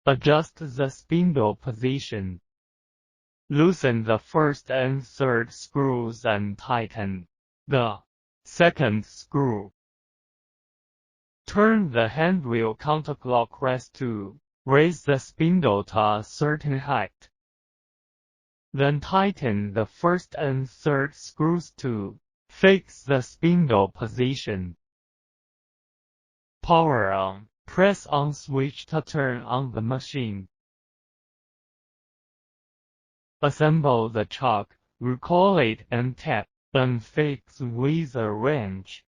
Adjust the spindle position. Loosen the first and third screws and tighten the second screw. Turn the handwheel counterclockwise to raise the spindle to a certain height. Then tighten the first and third screws to fix the spindle position. Power on. Press on switch to turn on the machine. Assemble the chuck, recoil it and tap, and fix with a wrench.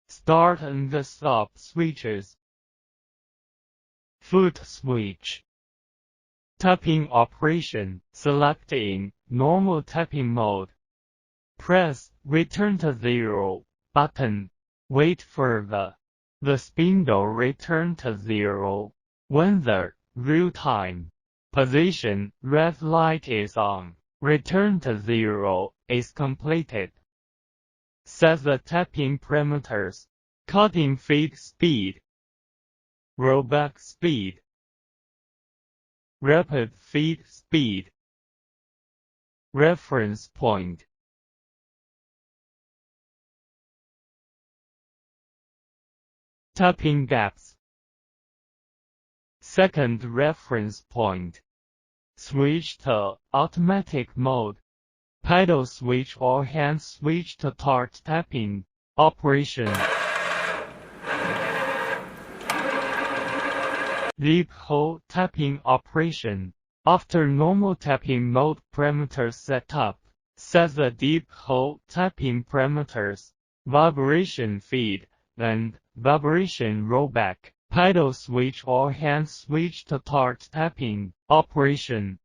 Start and stop switches. Foot switch. Tapping operation. Select in normal tapping mode. Press return to 0 button. Wait for the spindle return to 0. When the real-time position red light is on, return to 0 is completed. Set the tapping parameters. Cutting feed speed, rollback speed, rapid feed speed, reference point. Tapping gaps. Second reference point. Switch to automatic mode. Paddle switch or hand switch to start tapping operation. Deep hole tapping operation. After normal tapping mode parameters set up, set the deep hole tapping parameters, vibration feed, and vibration rollback. Paddle switch or hand switch to start tapping operation.